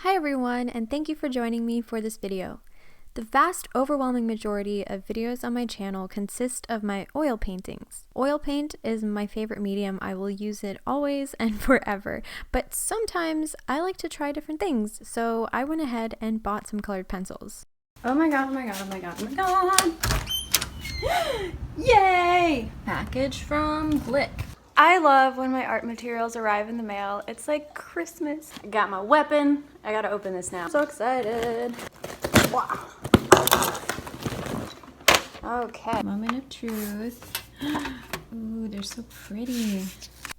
Hi everyone, and thank you for joining me for this video. The vast overwhelming majority of videos on my channel consist of my oil paintings. Oil paint is my favorite medium. I will use it always and forever, but sometimes I like to try different things, so I went ahead and bought some colored pencils. Oh my god, oh my god, oh my god, oh my god! Yay! Package from Blick. I love when my art materials arrive in the mail. It's like Christmas. I got my weapon. I gotta open this now. So excited. Wow. Okay. Moment of truth. Ooh, they're so pretty.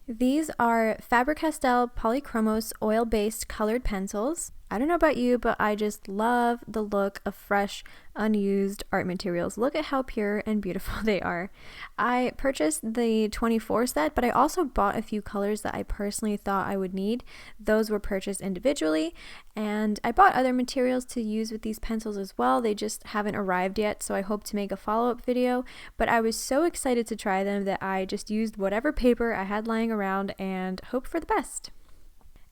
These are Faber-Castell Polychromos oil-based colored pencils. I don't know about you, but I just love the look of fresh, unused art materials. Look at how pure and beautiful they are. I purchased the 24 set, but I also bought a few colors that I personally thought I would need. Those were purchased individually, and I bought other materials to use with these pencils as well. They just haven't arrived yet, so I hope to make a follow-up video, but I was so excited to try them that I just used whatever paper I had lying around and hoped for the best.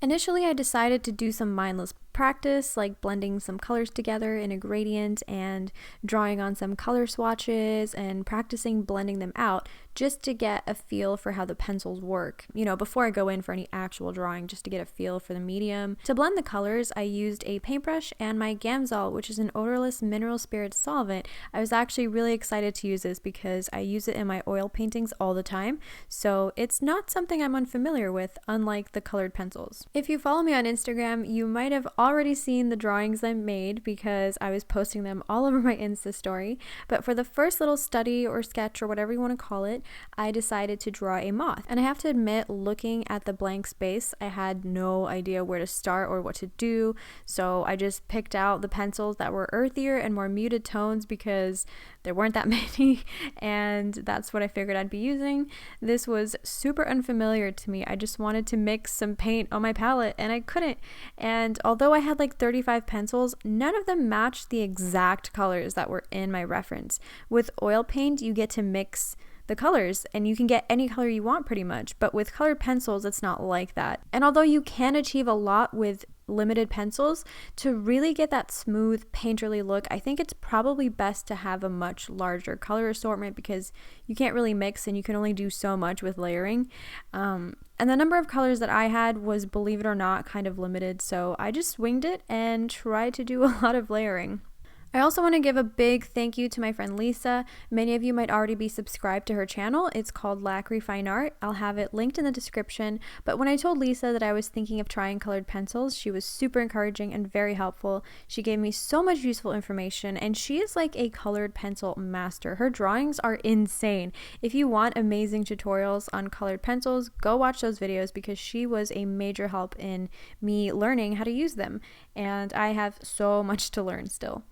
Initially, I decided to do some mindless practice, like blending some colors together in a gradient and drawing on some color swatches and practicing blending them out just to get a feel for how the pencils work, before I go in for any actual drawing, just to get a feel for the medium. To blend the colors, I used a paintbrush and my Gamsol, which is an odorless mineral spirit solvent. I was actually really excited to use this because I use it in my oil paintings all the time, so it's not something I'm unfamiliar with, unlike the colored pencils. If you follow me on Instagram, you might have already seen the drawings I made because I was posting them all over my Insta story, but for the first little study or sketch or whatever you want to call it, I decided to draw a moth. And I have to admit, looking at the blank space, I had no idea where to start or what to do, so I just picked out the pencils that were earthier and more muted tones because there weren't that many, and that's what I figured I'd be using. This was super unfamiliar to me. I just wanted to mix some paint on my palette and I couldn't, and although I had like 35 pencils, none of them matched the exact colors that were in my reference. With oil paint, you get to mix the colors and you can get any color you want pretty much, but with colored pencils it's not like that. And although you can achieve a lot with limited pencils, to really get that smooth painterly look, I think it's probably best to have a much larger color assortment because you can't really mix and you can only do so much with layering. And the number of colors that I had was, believe it or not, kind of limited, so I just winged it and tried to do a lot of layering. I also want to give a big thank you to my friend Lisa. Many of you might already be subscribed to her channel. It's called Lachri Fine Art. I'll have it linked in the description. But when I told Lisa that I was thinking of trying colored pencils, she was super encouraging and very helpful. She gave me so much useful information, and she is like a colored pencil master. Her drawings are insane. If you want amazing tutorials on colored pencils, go watch those videos because she was a major help in me learning how to use them. And I have so much to learn still.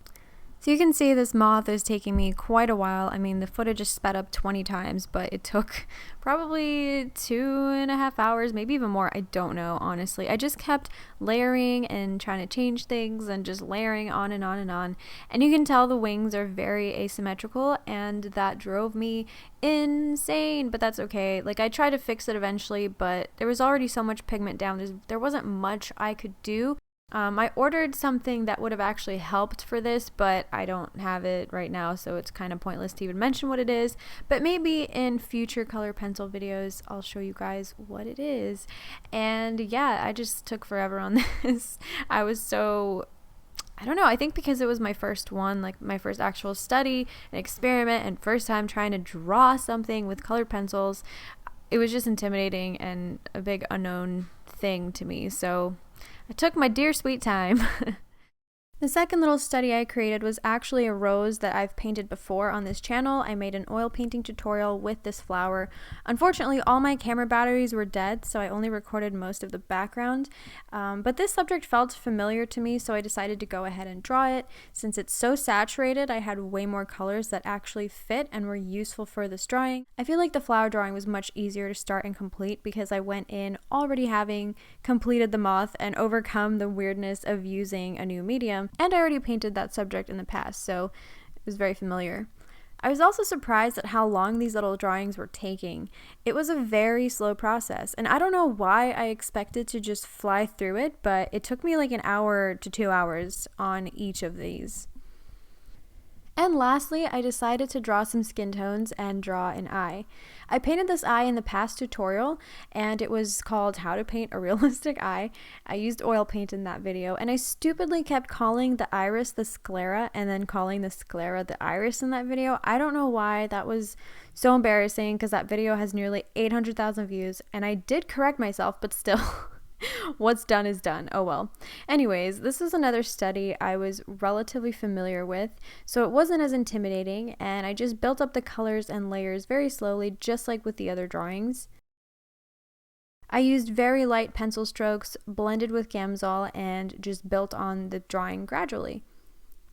So you can see this moth is taking me quite a while. I mean, the footage is sped up 20 times, but it took probably 2.5 hours, maybe even more. I don't know, honestly. I just kept layering and trying to change things and just layering on and on and on. And you can tell the wings are very asymmetrical, and that drove me insane, but that's okay. Like, I tried to fix it eventually, but there was already so much pigment down. There wasn't much I could do. I ordered something that would have actually helped for this, but I don't have it right now, so it's kind of pointless to even mention what it is. But maybe in future color pencil videos, I'll show you guys what it is. And yeah, I just took forever on this. I don't know, I think because it was my first one, like my first actual study, an experiment, and first time trying to draw something with colored pencils, it was just intimidating and a big unknown thing to me, so I took my dear sweet time. The second little study I created was actually a rose that I've painted before on this channel. I made an oil painting tutorial with this flower. Unfortunately, all my camera batteries were dead, so I only recorded most of the background. But this subject felt familiar to me, so I decided to go ahead and draw it. Since it's so saturated, I had way more colors that actually fit and were useful for this drawing. I feel like the flower drawing was much easier to start and complete because I went in already having completed the moth and overcome the weirdness of using a new medium. And I already painted that subject in the past, so it was very familiar. I was also surprised at how long these little drawings were taking. It was a very slow process, and I don't know why I expected to just fly through it, but it took me like an hour to 2 hours on each of these. And lastly, I decided to draw some skin tones and draw an eye. I painted this eye in the past tutorial, and it was called How to Paint a Realistic Eye. I used oil paint in that video, and I stupidly kept calling the iris the sclera and then calling the sclera the iris in that video. I don't know why. That was so embarrassing because that video has nearly 800,000 views, and I did correct myself, but still. What's done is done. Oh well. Anyways, this is another study I was relatively familiar with, so it wasn't as intimidating, and I just built up the colors and layers very slowly, just like with the other drawings. I used very light pencil strokes, blended with Gamsol, and just built on the drawing gradually.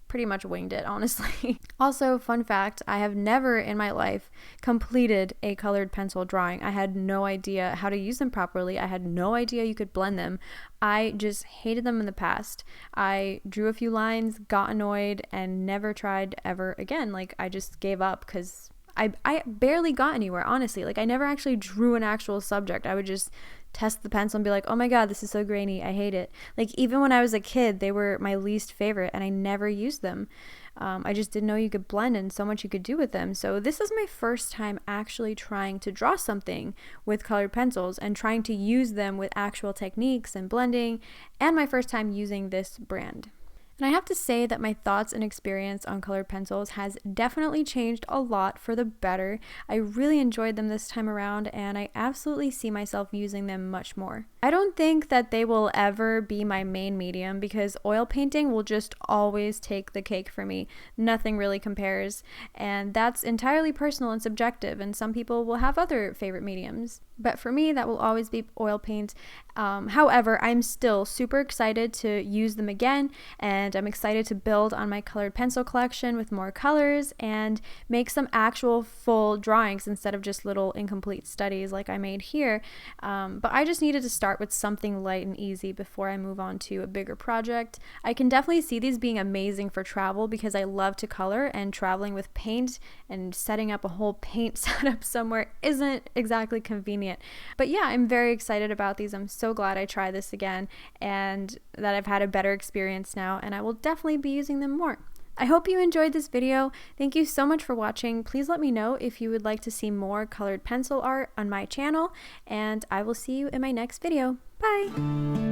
Pretty much winged it, honestly. Also, fun fact, I have never in my life completed a colored pencil drawing. I had no idea how to use them properly. I had no idea you could blend them. I just hated them in the past. I drew a few lines, got annoyed, and never tried ever again. Like, I just gave up because I barely got anywhere, honestly. Like, I never actually drew an actual subject. I would just test the pencil and be like, oh my god, this is so grainy, I hate it. Like, even when I was a kid, they were my least favorite, and I never used them. I just didn't know you could blend and so much you could do with them. So this is my first time actually trying to draw something with colored pencils and trying to use them with actual techniques and blending, and my first time using this brand. And I have to say that my thoughts and experience on colored pencils has definitely changed a lot for the better. I really enjoyed them this time around, and I absolutely see myself using them much more. I don't think that they will ever be my main medium because oil painting will just always take the cake for me. Nothing really compares, and that's entirely personal and subjective, and some people will have other favorite mediums. But for me, that will always be oil paint. However, I'm still super excited to use them again, and I'm excited to build on my colored pencil collection with more colors and make some actual full drawings instead of just little incomplete studies like I made here. But I just needed to start with something light and easy before I move on to a bigger project. I can definitely see these being amazing for travel because I love to color, and traveling with paint and setting up a whole paint setup somewhere isn't exactly convenient. But yeah, I'm very excited about these. I'm so glad I tried this again and that I've had a better experience now, and I will definitely be using them more. I hope you enjoyed this video. Thank you so much for watching. Please let me know if you would like to see more colored pencil art on my channel, and I will see you in my next video. Bye!